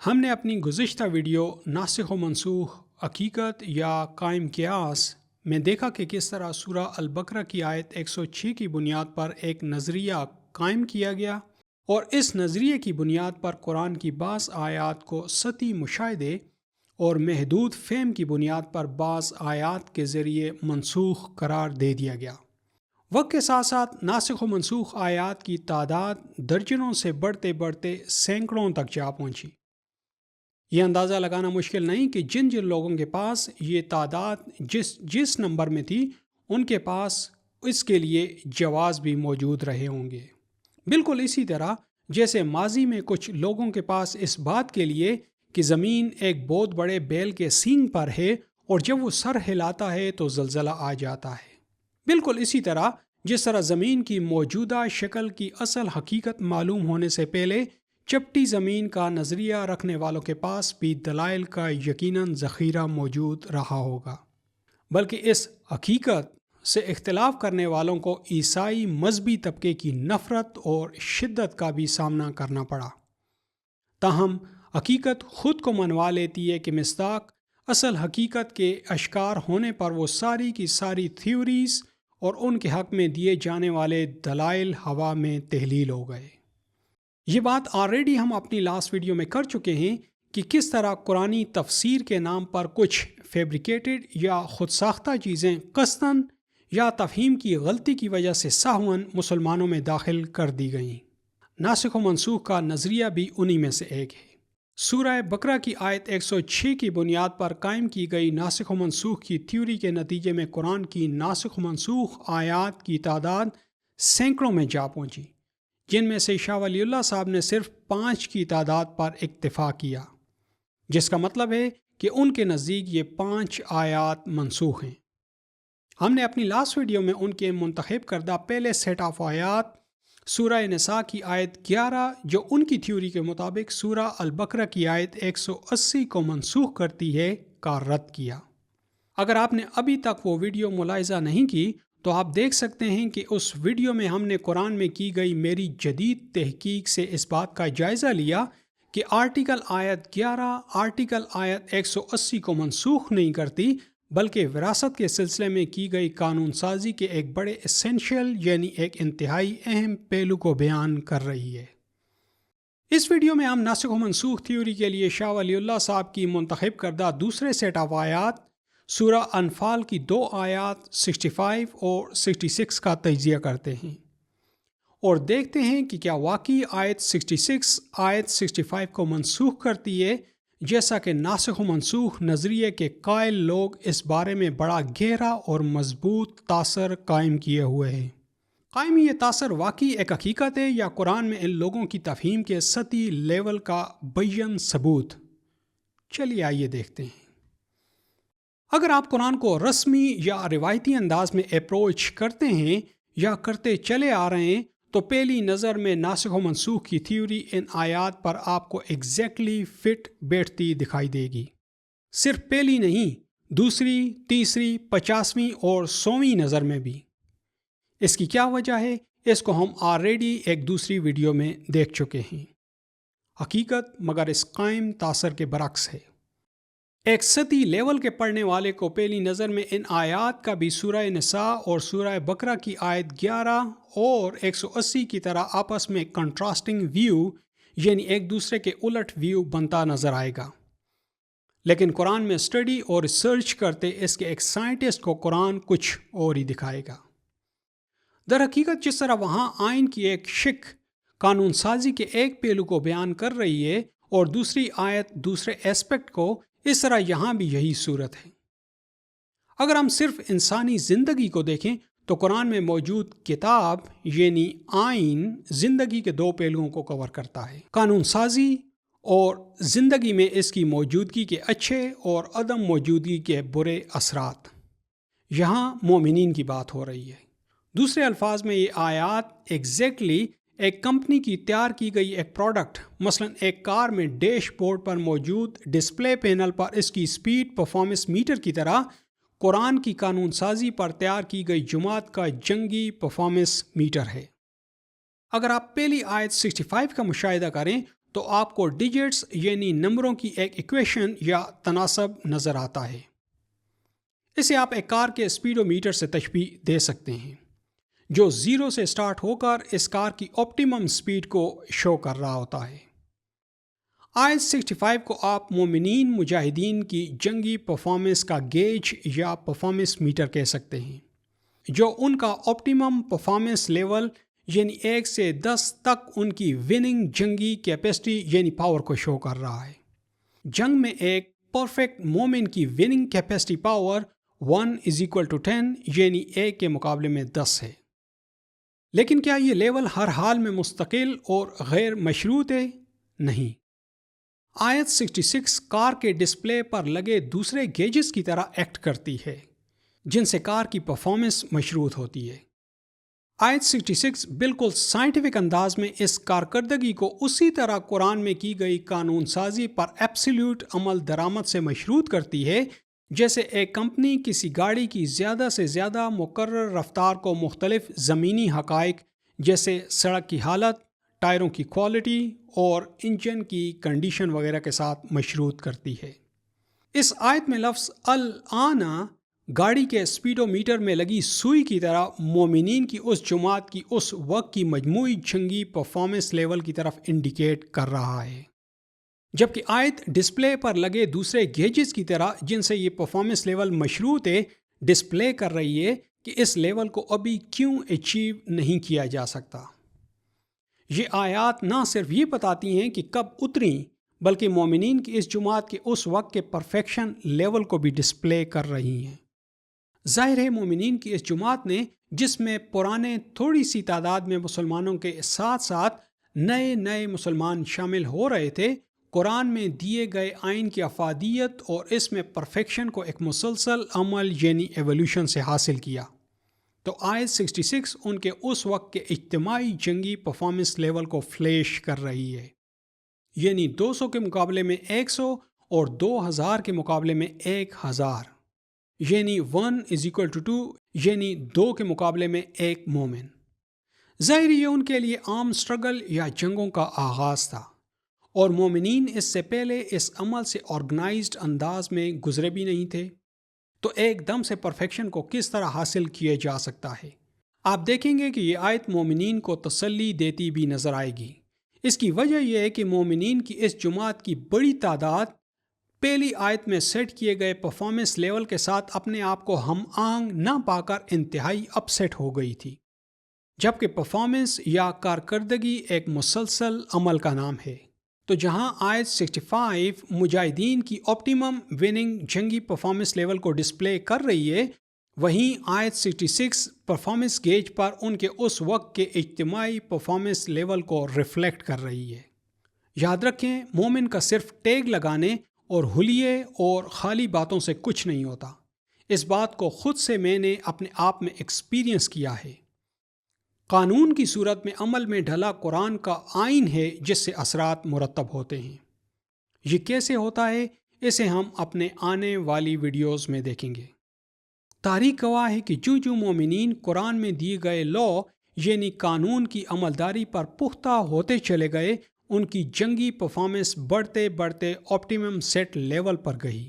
ہم نے اپنی گزشتہ ویڈیو ناسخ و منسوخ حقیقت یا قائم قیاس میں دیکھا کہ کس طرح سورہ البقرہ کی آیت 106 کی بنیاد پر ایک نظریہ قائم کیا گیا اور اس نظریے کی بنیاد پر قرآن کی بعض آیات کو سطحی مشاہدے اور محدود فہم کی بنیاد پر بعض آیات کے ذریعے منسوخ قرار دے دیا گیا۔ وقت کے ساتھ ساتھ ناسخ و منسوخ آیات کی تعداد درجنوں سے بڑھتے بڑھتے سینکڑوں تک جا پہنچی۔ یہ اندازہ لگانا مشکل نہیں کہ جن لوگوں کے پاس یہ تعداد جس نمبر میں تھی ان کے پاس اس کے لیے جواز بھی موجود رہے ہوں گے۔ بالکل اسی طرح جیسے ماضی میں کچھ لوگوں کے پاس اس بات کے لیے کہ زمین ایک بہت بڑے بیل کے سینگ پر ہے اور جب وہ سر ہلاتا ہے تو زلزلہ آ جاتا ہے، بالکل اسی طرح جس طرح زمین کی موجودہ شکل کی اصل حقیقت معلوم ہونے سے پہلے چپٹی زمین کا نظریہ رکھنے والوں کے پاس بھی دلائل کا یقیناً ذخیرہ موجود رہا ہوگا، بلکہ اس حقیقت سے اختلاف کرنے والوں کو عیسائی مذہبی طبقے کی نفرت اور شدت کا بھی سامنا کرنا پڑا۔ تاہم حقیقت خود کو منوا لیتی ہے کہ مصداق اصل حقیقت کے اشکار ہونے پر وہ ساری کی ساری تھیوریز اور ان کے حق میں دیے جانے والے دلائل ہوا میں تحلیل ہو گئے۔ یہ بات آلریڈی ہم اپنی لاسٹ ویڈیو میں کر چکے ہیں کہ کس طرح قرآنی تفسیر کے نام پر کچھ فیبریکیٹڈ یا خود ساختہ چیزیں قصداً یا تفہیم کی غلطی کی وجہ سے سہواً مسلمانوں میں داخل کر دی گئیں۔ ناسخ و منسوخ کا نظریہ بھی انہی میں سے ایک ہے۔ سورہ بقرہ کی آیت 106 کی بنیاد پر قائم کی گئی ناسخ و منسوخ کی تھیوری کے نتیجے میں قرآن کی ناسخ و منسوخ آیات کی تعداد سینکڑوں میں جا پہنچی، جن میں سے شاہ ولی اللہ صاحب نے صرف 5 کی تعداد پر اکتفا کیا، جس کا مطلب ہے کہ ان کے نزدیک یہ 5 آیات منسوخ ہیں۔ ہم نے اپنی لاسٹ ویڈیو میں ان کے منتخب کردہ پہلے سیٹ آف آیات سورہ نساء کی آیت 11 جو ان کی تھیوری کے مطابق سورہ البقرہ کی آیت 180 کو منسوخ کرتی ہے کا رد کیا۔ اگر آپ نے ابھی تک وہ ویڈیو ملاحظہ نہیں کی تو آپ دیکھ سکتے ہیں کہ اس ویڈیو میں ہم نے قرآن میں کی گئی میری جدید تحقیق سے اس بات کا جائزہ لیا کہ آرٹیکل آیت 11 آرٹیکل آیت 180 کو منسوخ نہیں کرتی، بلکہ وراثت کے سلسلے میں کی گئی قانون سازی کے ایک بڑے اسینشیل یعنی ایک انتہائی اہم پہلو کو بیان کر رہی ہے۔ اس ویڈیو میں ہم ناسخ و منسوخ تھیوری کے لیے شاہ ولی اللہ صاحب کی منتخب کردہ دوسرے سیٹ آف آیات سورہ انفال کی 2 آیات 65 اور 66 کا تجزیہ کرتے ہیں اور دیکھتے ہیں کہ کیا واقعی آیت 66 آیت 65 کو منسوخ کرتی ہے، جیسا کہ ناسخ و منسوخ نظریے کے قائل لوگ اس بارے میں بڑا گہرا اور مضبوط تاثر قائم کیے ہوئے ہیں۔ قائم یہ تاثر واقعی ایک حقیقت ہے یا قرآن میں ان لوگوں کی تفہیم کے سطحی لیول کا بیان ثبوت؟ چلیے آئیے دیکھتے ہیں۔ اگر آپ قرآن کو رسمی یا روایتی انداز میں اپروچ کرتے ہیں یا کرتے چلے آ رہے ہیں تو پہلی نظر میں ناسخ و منسوخ کی تھیوری ان آیات پر آپ کو ایگزیکٹلی فٹ بیٹھتی دکھائی دے گی۔ صرف پہلی نہیں، دوسری، تیسری، 50ویں اور 100ویں نظر میں بھی۔ اس کی کیا وجہ ہے؟ اس کو ہم آلریڈی ایک دوسری ویڈیو میں دیکھ چکے ہیں۔ حقیقت مگر اس قائم تاثر کے برعکس ہے۔ ایک سطحی لیول کے پڑھنے والے کو پہلی نظر میں ان آیات کا بھی سورہ نساء اور سورہ بقرہ کی آیت 11 اور 180 کی طرح آپس میں کنٹراسٹنگ ویو یعنی ایک دوسرے کے الٹ ویو بنتا نظر آئے گا، لیکن قرآن میں اسٹڈی اور ریسرچ کرتے اس کے ایک سائنٹسٹ کو قرآن کچھ اور ہی دکھائے گا۔ در حقیقت جس طرح وہاں آئین کی ایک شق قانون سازی کے ایک پہلو کو بیان کر رہی ہے اور دوسری آیت دوسرے ایسپیکٹ کو، اس طرح یہاں بھی یہی صورت ہے۔ اگر ہم صرف انسانی زندگی کو دیکھیں تو قرآن میں موجود کتاب یعنی آئین زندگی کے 2 پہلوؤں کو کور کرتا ہے، قانون سازی اور زندگی میں اس کی موجودگی کے اچھے اور عدم موجودگی کے برے اثرات۔ یہاں مومنین کی بات ہو رہی ہے۔ دوسرے الفاظ میں یہ آیات ایگزیکٹلی ایک کمپنی کی تیار کی گئی ایک پروڈکٹ، مثلا ایک کار میں ڈیش بورڈ پر موجود ڈسپلے پینل پر اس کی سپیڈ پرفارمنس میٹر کی طرح قرآن کی قانون سازی پر تیار کی گئی جماعت کا جنگی پرفارمنس میٹر ہے۔ اگر آپ پہلی آیت 65 کا مشاہدہ کریں تو آپ کو ڈیجٹس یعنی نمبروں کی ایک ایکویشن یا تناسب نظر آتا ہے۔ اسے آپ ایک کار کے اسپیڈو میٹر سے تشبیہ دے سکتے ہیں، جو 0 سے سٹارٹ ہو کر اس کار کی آپٹیمم اسپیڈ کو شو کر رہا ہوتا ہے۔ آیت 65 کو آپ مومنین مجاہدین کی جنگی پرفارمنس کا گیج یا پرفارمنس میٹر کہہ سکتے ہیں، جو ان کا آپٹیمم پرفارمنس لیول یعنی 1 سے 10 تک ان کی وننگ جنگی کیپیسٹی یعنی پاور کو شو کر رہا ہے۔ جنگ میں ایک پرفیکٹ مومن کی وننگ کیپیسٹی پاور 1=10 یعنی 1 کے مقابلے میں 10 ہے۔ لیکن کیا یہ لیول ہر حال میں مستقل اور غیر مشروط ہے؟ نہیں۔ آیت 66 کار کے ڈسپلے پر لگے دوسرے گیجز کی طرح ایکٹ کرتی ہے، جن سے کار کی پرفارمنس مشروط ہوتی ہے۔ آیت 66 بالکل سائنٹیفک انداز میں اس کارکردگی کو اسی طرح قرآن میں کی گئی قانون سازی پر ایبسلیوٹ عمل درآمد سے مشروط کرتی ہے، جیسے ایک کمپنی کسی گاڑی کی زیادہ سے زیادہ مقرر رفتار کو مختلف زمینی حقائق جیسے سڑک کی حالت، ٹائروں کی کوالٹی اور انجن کی کنڈیشن وغیرہ کے ساتھ مشروط کرتی ہے۔ اس آیت میں لفظ الآن گاڑی کے اسپیڈو میٹر میں لگی سوئی کی طرح مومنین کی اس جماعت کی اس وقت کی مجموعی جنگی پرفارمنس لیول کی طرف انڈیکیٹ کر رہا ہے، جبکہ آیت ڈسپلے پر لگے دوسرے گیجز کی طرح جن سے یہ پرفارمنس لیول مشروط ہے ڈسپلے کر رہی ہے کہ اس لیول کو ابھی کیوں اچیو نہیں کیا جا سکتا۔ یہ آیات نہ صرف یہ بتاتی ہیں کہ کب اتریں، بلکہ مومنین کی اس جماعت کے اس وقت کے پرفیکشن لیول کو بھی ڈسپلے کر رہی ہیں۔ ظاہر ہے مومنین کی اس جماعت نے، جس میں پرانے تھوڑی سی تعداد میں مسلمانوں کے ساتھ ساتھ نئے مسلمان شامل ہو رہے تھے، قرآن میں دیے گئے آئین کی افادیت اور اس میں پرفیکشن کو ایک مسلسل عمل یعنی ایولیوشن سے حاصل کیا۔ تو آیت 66 ان کے اس وقت کے اجتماعی جنگی پرفارمنس لیول کو فلیش کر رہی ہے، یعنی 200 کے مقابلے میں 100 اور 2000 کے مقابلے میں 1000، یعنی 1=2 یعنی 2 کے مقابلے میں 1 مومن۔ ظاہر یہ ان کے لیے عام سٹرگل یا جنگوں کا آغاز تھا، اور مومنین اس سے پہلے اس عمل سے آرگنائزڈ انداز میں گزرے بھی نہیں تھے، تو ایک دم سے پرفیکشن کو کس طرح حاصل کیا جا سکتا ہے؟ آپ دیکھیں گے کہ یہ آیت مومنین کو تسلی دیتی بھی نظر آئے گی۔ اس کی وجہ یہ ہے کہ مومنین کی اس جماعت کی بڑی تعداد پہلی آیت میں سیٹ کیے گئے پرفارمنس لیول کے ساتھ اپنے آپ کو ہم آہنگ نہ پا کر انتہائی اپسیٹ ہو گئی تھی، جبکہ پرفارمنس یا کارکردگی ایک مسلسل عمل کا نام ہے۔ تو جہاں آیت 65 مجاہدین کی آپٹیمم وننگ جنگی پرفارمنس لیول کو ڈسپلے کر رہی ہے، وہیں آیت 66 پرفارمنس گیج پر ان کے اس وقت کے اجتماعی پرفارمنس لیول کو ریفلیکٹ کر رہی ہے۔ یاد رکھیں، مومن کا صرف ٹیگ لگانے اور حلیے اور خالی باتوں سے کچھ نہیں ہوتا۔ اس بات کو خود سے میں نے اپنے آپ میں ایکسپیرینس کیا ہے۔ قانون کی صورت میں عمل میں ڈھلا قرآن کا آئین ہے جس سے اثرات مرتب ہوتے ہیں۔ یہ کیسے ہوتا ہے، اسے ہم اپنے آنے والی ویڈیوز میں دیکھیں گے۔ تاریخ گواہ ہے کہ جو مومنین قرآن میں دیے گئے لا یعنی قانون کی عملداری پر پختہ ہوتے چلے گئے، ان کی جنگی پرفارمنس بڑھتے بڑھتے آپٹیمم سیٹ لیول پر گئی،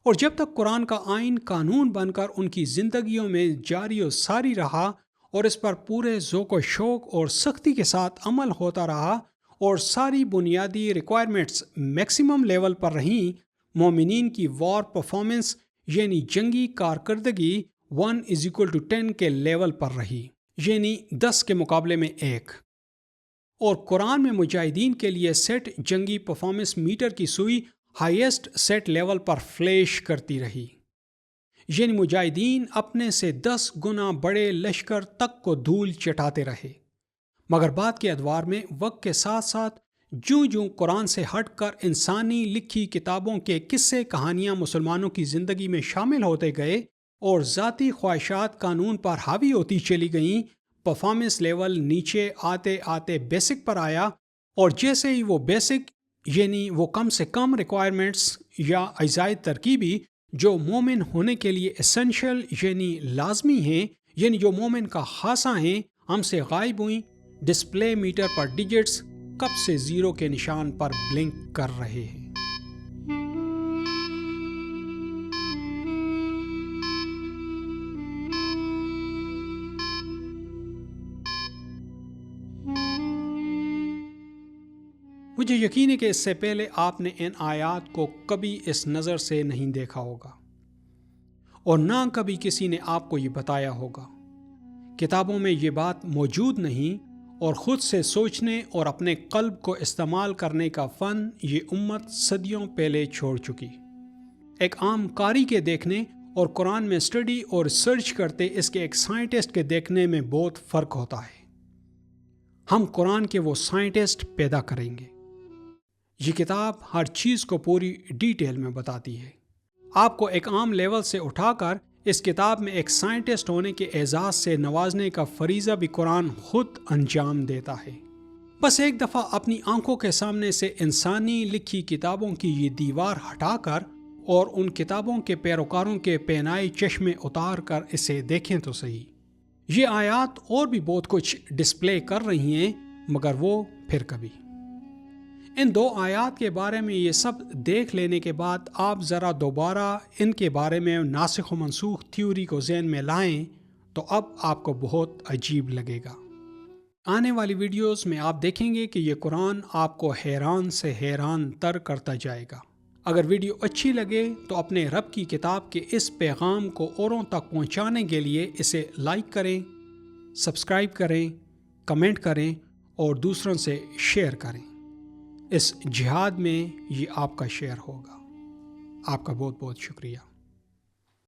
اور جب تک قرآن کا آئین قانون بن کر ان کی زندگیوں میں جاری و ساری رہا اور اس پر پورے ذوق و شوق اور سختی کے ساتھ عمل ہوتا رہا اور ساری بنیادی ریکوائرمنٹس میکسیمم لیول پر رہیں، مومنین کی وار پرفارمنس یعنی جنگی کارکردگی 1=10 کے لیول پر رہی، یعنی 10 کے مقابلے میں 1، اور قرآن میں مجاہدین کے لیے سیٹ جنگی پرفارمنس میٹر کی سوئی ہائیسٹ سیٹ لیول پر فلیش کرتی رہی، یعنی مجاہدین اپنے سے 10 گنا بڑے لشکر تک کو دھول چٹاتے رہے۔ مگر بعد کے ادوار میں وقت کے ساتھ ساتھ جوں قرآن سے ہٹ کر انسانی لکھی کتابوں کے قصے کہانیاں مسلمانوں کی زندگی میں شامل ہوتے گئے اور ذاتی خواہشات قانون پر حاوی ہوتی چلی گئیں، پرفارمنس لیول نیچے آتے آتے بیسک پر آیا، اور جیسے ہی وہ بیسک یعنی وہ کم سے کم ریکوائرمنٹس یا اجزائے ترکیبی جو مومن ہونے کے لیے اسینشل یعنی لازمی ہیں، یعنی جو مومن کا خاصہ ہیں، ہم سے غائب ہوئیں، ڈسپلے میٹر پر ڈیجٹس کب سے زیرو کے نشان پر بلنک کر رہے ہیں۔ مجھے یقین ہے کہ اس سے پہلے آپ نے ان آیات کو کبھی اس نظر سے نہیں دیکھا ہوگا اور نہ کبھی کسی نے آپ کو یہ بتایا ہوگا۔ کتابوں میں یہ بات موجود نہیں اور خود سے سوچنے اور اپنے قلب کو استعمال کرنے کا فن یہ امت صدیوں پہلے چھوڑ چکی۔ ایک عام قاری کے دیکھنے اور قرآن میں اسٹڈی اور ریسرچ کرتے اس کے ایک سائنٹسٹ کے دیکھنے میں بہت فرق ہوتا ہے۔ ہم قرآن کے وہ سائنٹسٹ پیدا کریں گے۔ یہ کتاب ہر چیز کو پوری ڈیٹیل میں بتاتی ہے۔ آپ کو ایک عام لیول سے اٹھا کر اس کتاب میں ایک سائنٹسٹ ہونے کے اعزاز سے نوازنے کا فریضہ بھی قرآن خود انجام دیتا ہے۔ بس ایک دفعہ اپنی آنکھوں کے سامنے سے انسانی لکھی کتابوں کی یہ دیوار ہٹا کر اور ان کتابوں کے پیروکاروں کے پہنائے چشمے اتار کر اسے دیکھیں تو صحیح۔ یہ آیات اور بھی بہت کچھ ڈسپلے کر رہی ہیں، مگر وہ پھر کبھی۔ ان دو آیات کے بارے میں یہ سب دیکھ لینے کے بعد آپ ذرا دوبارہ ان کے بارے میں ناسخ و منسوخ تھیوری کو ذہن میں لائیں تو اب آپ کو بہت عجیب لگے گا۔ آنے والی ویڈیوز میں آپ دیکھیں گے کہ یہ قرآن آپ کو حیران سے حیران تر کرتا جائے گا۔ اگر ویڈیو اچھی لگے تو اپنے رب کی کتاب کے اس پیغام کو اوروں تک پہنچانے کے لیے اسے لائک کریں، سبسکرائب کریں، کمنٹ کریں اور دوسروں سے شیئر کریں۔ اس جہاد میں یہ آپ کا شیئر ہوگا۔ آپ کا بہت بہت شکریہ۔